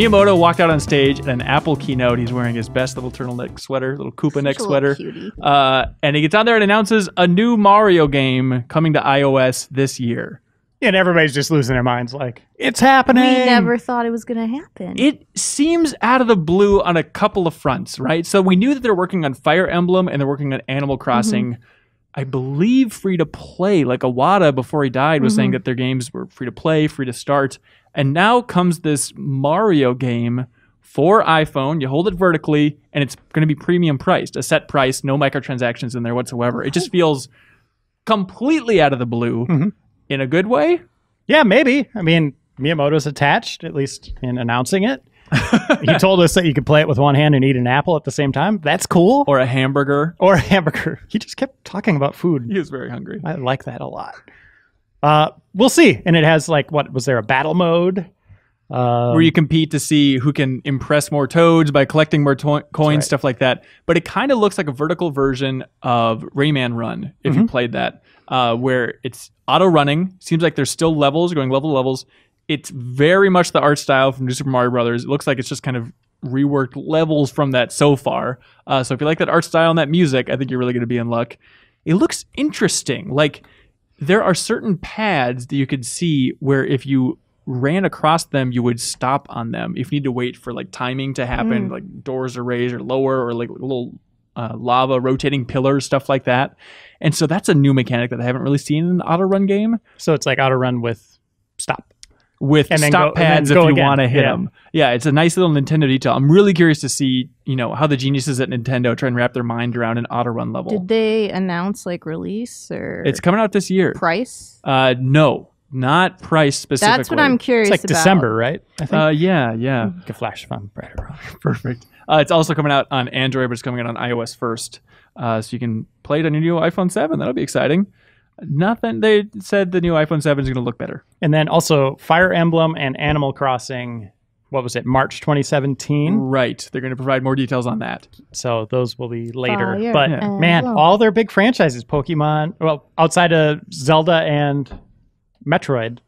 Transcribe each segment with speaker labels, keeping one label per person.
Speaker 1: Miyamoto walked out on stage at an Apple keynote. He's wearing his best little turtleneck sweater, little Koopa neck sweater. And he gets on there and announces a new Mario game coming to iOS this year.
Speaker 2: And everybody's just losing their minds like, it's happening.
Speaker 3: We never thought it was going to happen.
Speaker 1: It seems out of the blue on a couple of fronts, right? So we knew that they're working on Fire Emblem and they're working on Animal Crossing. I believe free to play. Like Iwata, before he died, was saying that their games were free to play, free to start. And now comes this Mario game for iPhone. You hold it vertically, and it's going to be premium priced, a set price, no microtransactions in there whatsoever. It just feels completely out of the blue in a good way.
Speaker 2: Yeah, maybe. I mean, Miyamoto's attached, at least in announcing it. He told us that you could play it with one hand and eat an apple at the same time. That's cool.
Speaker 1: Or a hamburger.
Speaker 2: Or a hamburger. He just kept talking about food.
Speaker 1: He was very hungry.
Speaker 2: I like that a lot. We'll see. And it has like, what was there, a battle mode?
Speaker 1: Where you compete to see who can impress more toads by collecting more coins, stuff like that. But it kind of looks like a vertical version of Rayman Run, if you played that, where it's auto-running. Seems like there's still levels, going level to levels. It's very much the art style from New Super Mario Brothers. It looks like it's just kind of reworked levels from that so far. So if you like that art style and that music, I think you're really going to be in luck. It looks interesting. Like, there are certain pads that you could see where if you ran across them, you would stop on them. If you need to wait for like timing to happen, like doors are raised or lower, or like little lava rotating pillars, stuff like that. And so that's a new mechanic that I haven't really seen in an auto run game.
Speaker 2: So it's like auto run with stop.
Speaker 1: With stop pads if you want to hit them. Yeah, it's a nice little Nintendo detail. I'm really curious to see, how the geniuses at Nintendo try and wrap their mind around an auto run level.
Speaker 3: Did they announce like release or
Speaker 1: It's coming out this year.
Speaker 3: Price?
Speaker 1: No, not price specifically.
Speaker 3: That's what I'm curious
Speaker 2: about. It's like December, right? I think.
Speaker 1: Yeah.
Speaker 2: You can flash if I'm right or wrong.
Speaker 1: Perfect. It's also coming out on Android, but it's coming out on iOS first. So you can play it on your new iPhone 7. That'll be exciting. Nothing. They said the new iPhone 7 is going to look better.
Speaker 2: And then also Fire Emblem and Animal Crossing, what was it, March 2017?
Speaker 1: Right. They're going to provide more details on that.
Speaker 2: So those will be later.
Speaker 3: Fire
Speaker 2: But man, all their big franchises, Pokemon, well, outside of Zelda and Metroid,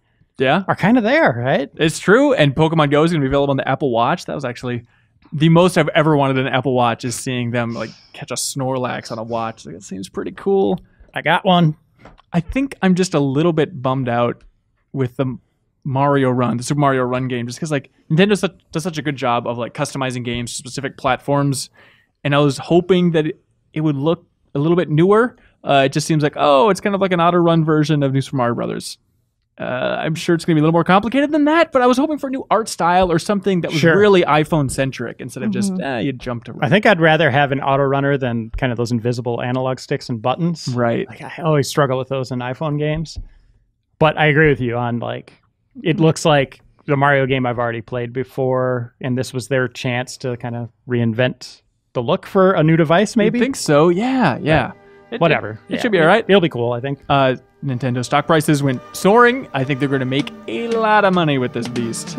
Speaker 2: are kind of there, right?
Speaker 1: It's true. And Pokemon Go is going to be available on the Apple Watch. That was actually the most I've ever wanted an Apple Watch, is seeing them like catch a Snorlax on a watch. Like, it seems pretty cool.
Speaker 2: I got one.
Speaker 1: I think I'm just a little bit bummed out with the Mario Run, the Super Mario Run game, just because like Nintendo does such a good job of like customizing games to specific platforms, and I was hoping that it would look a little bit newer. It just seems like, it's kind of like an auto run version of New Super Mario Brothers. I'm sure it's going to be a little more complicated than that, but I was hoping for a new art style or something that was really iPhone-centric instead of just, you jumped around.
Speaker 2: I think I'd rather have an auto runner than kind of those invisible analog sticks and buttons.
Speaker 1: Right.
Speaker 2: Like, I always struggle with those in iPhone games. But I agree with you on, like, it looks like the Mario game I've already played before, and this was their chance to kind of reinvent the look for a new device, maybe?
Speaker 1: I think so, yeah.
Speaker 2: Whatever.
Speaker 1: It should be all right.
Speaker 2: It'll be cool, I think.
Speaker 1: Nintendo stock prices went soaring. I think they're going to make a lot of money with this beast.